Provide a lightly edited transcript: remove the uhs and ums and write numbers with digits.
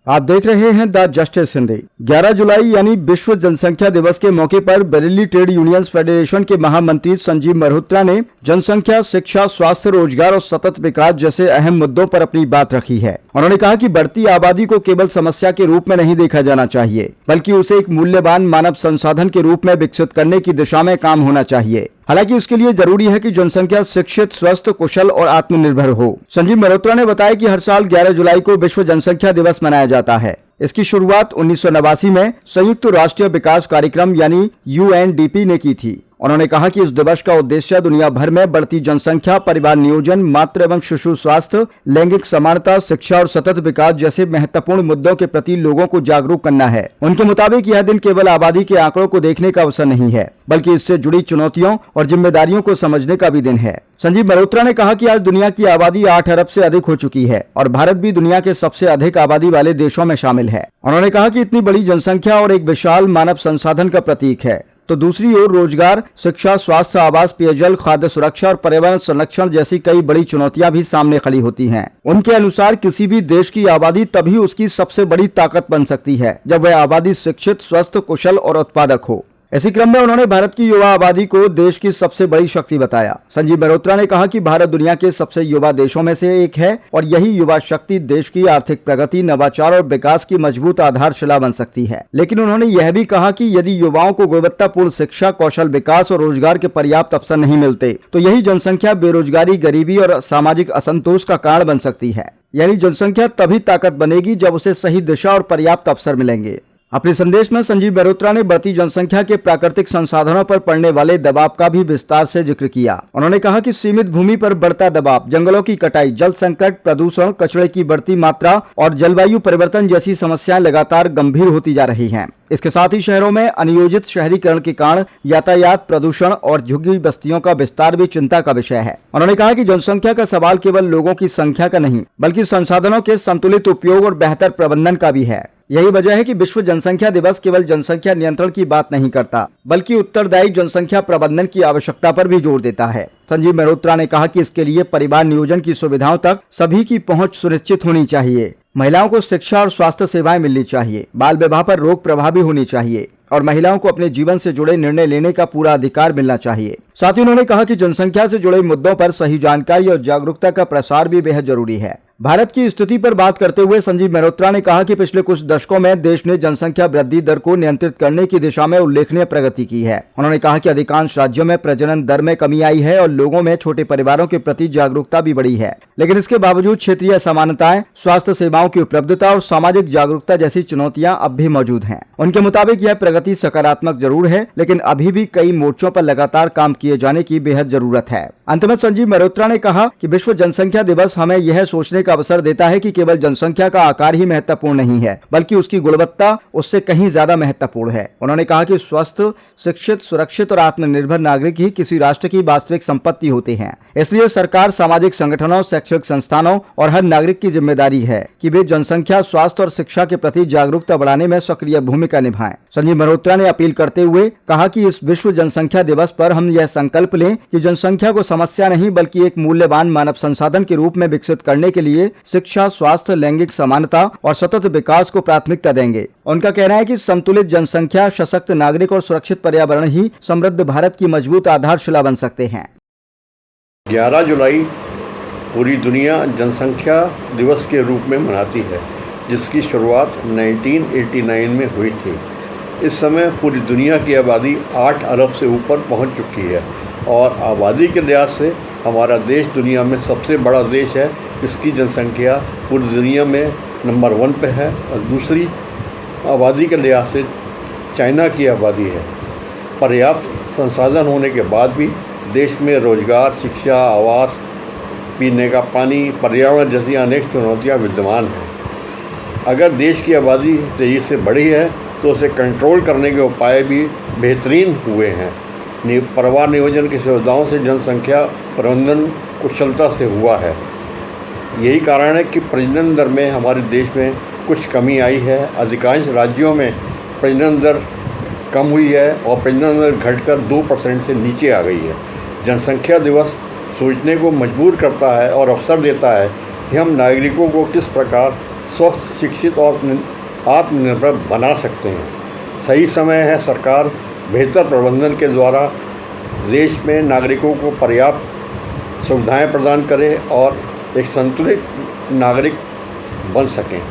आप देख रहे हैं द जस्टिस हिंदी। 11 जुलाई यानी विश्व जनसंख्या दिवस के मौके पर बरेली ट्रेड यूनियंस फेडरेशन के महामंत्री संजीव मल्होत्रा ने जनसंख्या, शिक्षा, स्वास्थ्य, रोजगार और सतत विकास जैसे अहम मुद्दों पर अपनी बात रखी है। उन्होंने कहा कि बढ़ती आबादी को केवल समस्या के रूप में नहीं देखा जाना चाहिए, बल्कि उसे एक मूल्यवान मानव संसाधन के रूप में विकसित करने की दिशा में काम होना चाहिए। हालांकि इसके लिए जरूरी है कि जनसंख्या शिक्षित, स्वस्थ, कुशल और आत्मनिर्भर हो। संजीव मल्होत्रा ने बताया कि हर साल 11 जुलाई को विश्व जनसंख्या दिवस मनाया जाता है। इसकी शुरुआत 1989 में संयुक्त राष्ट्रीय विकास कार्यक्रम यानी UNDP ने की थी। उन्होंने कहा कि इस दिवस का उद्देश्य दुनिया भर में बढ़ती जनसंख्या, परिवार नियोजन, मातृ एवं शिशु स्वास्थ्य, लैंगिक समानता, शिक्षा और सतत विकास जैसे महत्वपूर्ण मुद्दों के प्रति लोगों को जागरूक करना है। उनके मुताबिक यह दिन केवल आबादी के आंकड़ों को देखने का अवसर नहीं है, बल्कि इससे जुड़ी चुनौतियों और जिम्मेदारियों को समझने का भी दिन है। संजीव मल्होत्रा ने कहा कि आज दुनिया की आबादी 8 अरब से अधिक हो चुकी है और भारत भी दुनिया के सबसे अधिक आबादी वाले देशों में शामिल है। उन्होंने कहा कि इतनी बड़ी जनसंख्या और एक विशाल मानव संसाधन का प्रतीक है, तो दूसरी ओर रोजगार, शिक्षा, स्वास्थ्य, आवास, पेयजल, खाद्य सुरक्षा और पर्यावरण संरक्षण जैसी कई बड़ी चुनौतियां भी सामने खड़ी होती हैं। उनके अनुसार किसी भी देश की आबादी तभी उसकी सबसे बड़ी ताकत बन सकती है जब वह आबादी शिक्षित, स्वस्थ, कुशल और उत्पादक हो। इसी क्रम में उन्होंने भारत की युवा आबादी को देश की सबसे बड़ी शक्ति बताया। संजीव मल्होत्रा ने कहा कि भारत दुनिया के सबसे युवा देशों में से एक है और यही युवा शक्ति देश की आर्थिक प्रगति, नवाचार और विकास की मजबूत आधारशिला बन सकती है। लेकिन उन्होंने यह भी कहा कि यदि युवाओं को गुणवत्तापूर्ण शिक्षा, कौशल विकास और रोजगार के पर्याप्त अवसर नहीं मिलते तो यही जनसंख्या बेरोजगारी, गरीबी और सामाजिक असंतोष का कारण बन सकती है। यानी जनसंख्या तभी ताकत बनेगी जब उसे सही दिशा और पर्याप्त अवसर मिलेंगे। अपने संदेश में संजीव मल्होत्रा ने बढ़ती जनसंख्या के प्राकृतिक संसाधनों पर पड़ने वाले दबाव का भी विस्तार से जिक्र किया। उन्होंने कहा कि सीमित भूमि पर बढ़ता दबाव, जंगलों की कटाई, जल संकट, प्रदूषण, कचरे की बढ़ती मात्रा और जलवायु परिवर्तन जैसी समस्याएं लगातार गंभीर होती जा रही हैं। इसके साथ ही शहरों में अनियोजित शहरीकरण के कारण यातायात, प्रदूषण और झुग्गी बस्तियों का विस्तार भी चिंता का विषय है। उन्होंने कहा कि जनसंख्या का सवाल केवल लोगों की संख्या का नहीं, बल्कि संसाधनों के संतुलित उपयोग और बेहतर प्रबंधन का भी है। यही वजह है कि विश्व जनसंख्या दिवस केवल जनसंख्या नियंत्रण की बात नहीं करता, बल्कि उत्तरदायी जनसंख्या प्रबंधन की आवश्यकता पर भी जोर देता है। संजीव मल्होत्रा ने कहा कि इसके लिए परिवार नियोजन की सुविधाओं तक सभी की पहुंच सुनिश्चित होनी चाहिए। महिलाओं को शिक्षा और स्वास्थ्य सेवाएं मिलनी चाहिए, बाल विवाह पर रोक प्रभावी होनी चाहिए और महिलाओं को अपने जीवन से जुड़े निर्णय लेने का पूरा अधिकार मिलना चाहिए। साथ ही उन्होंने कहा कि जनसंख्या से जुड़े मुद्दों पर सही जानकारी और जागरूकता का प्रसार भी बेहद जरूरी है। भारत की स्थिति पर बात करते हुए संजीव मल्होत्रा ने कहा कि पिछले कुछ दशकों में देश ने जनसंख्या वृद्धि दर को नियंत्रित करने की दिशा में उल्लेखनीय प्रगति की है। उन्होंने कहा कि अधिकांश राज्यों में प्रजनन दर में कमी आई है और लोगों में छोटे परिवारों के प्रति जागरूकता भी बढ़ी है, लेकिन इसके बावजूद क्षेत्रीय असमानताएं, स्वास्थ्य सेवाओं की उपलब्धता और सामाजिक जागरूकता जैसी चुनौतियां अब भी मौजूद हैं। उनके मुताबिक यह प्रगति सकारात्मक जरूर है, लेकिन अभी भी कई मोर्चों पर लगातार काम किए जाने की बेहद जरूरत है। अंत में संजीव मल्होत्रा ने कहा कि विश्व जनसंख्या दिवस हमें यह सोचने का अवसर देता है कि केवल जनसंख्या का आकार ही महत्वपूर्ण नहीं है, बल्कि उसकी गुणवत्ता उससे कहीं ज्यादा महत्वपूर्ण है। उन्होंने कहा कि स्वस्थ, शिक्षित, सुरक्षित और आत्मनिर्भर नागरिक ही किसी राष्ट्र की वास्तविक संपत्ति होते हैं। इसलिए सरकार, सामाजिक संगठनों, शैक्षिक संस्थानों और हर नागरिक की जिम्मेदारी है कि वे जनसंख्या, स्वास्थ्य और शिक्षा के प्रति जागरूकता बढ़ाने में सक्रिय भूमिका निभाएं। संजीव मल्होत्रा ने अपील करते हुए कहा कि इस विश्व जनसंख्या दिवस पर हम यह संकल्प लें कि जनसंख्या को समस्या नहीं, बल्कि एक मूल्यवान मानव संसाधन के रूप में विकसित करने के लिए शिक्षा, स्वास्थ्य, लैंगिक समानता और सतत विकास को प्राथमिकता देंगे। उनका कहना है कि संतुलित जनसंख्या, सशक्त नागरिक और सुरक्षित पर्यावरण ही समृद्ध भारत की मजबूत आधारशिला बन सकते हैं। 11 जुलाई पूरी दुनिया जनसंख्या दिवस के रूप में मनाती है, जिसकी शुरुआत 1989 में हुई थी। इस समय पूरी दुनिया की आबादी 8 अरब से ऊपर पहुंच चुकी है और आबादी के लिहाज से हमारा देश दुनिया में सबसे बड़ा देश है। इसकी जनसंख्या पूरी दुनिया में नंबर 1 पे है और दूसरी आबादी के लिहाज से चाइना की आबादी है। पर्याप्त संसाधन होने के बाद भी देश में रोजगार, शिक्षा, आवास, पीने का पानी, पर्यावरण जैसी अनेक चुनौतियां विद्यमान हैं। अगर देश की आबादी तेज़ी से बढ़ी है तो उसे कंट्रोल करने के उपाय भी बेहतरीन हुए हैं। परिवार नियोजन की सुविधाओं से जनसंख्या प्रबंधन कुशलता से हुआ है। यही कारण है कि प्रजनन दर में हमारे देश में कुछ कमी आई है। अधिकांश राज्यों में प्रजनन दर कम हुई है और प्रजनन दर घटकर 2% से नीचे आ गई है। जनसंख्या दिवस सोचने को मजबूर करता है और अवसर देता है कि हम नागरिकों को किस प्रकार स्वस्थ, शिक्षित और आत्मनिर्भर बना सकते हैं। सही समय है सरकार बेहतर प्रबंधन के द्वारा देश में नागरिकों को पर्याप्त सुविधाएं प्रदान करे और एक संतुलित नागरिक बन सकें।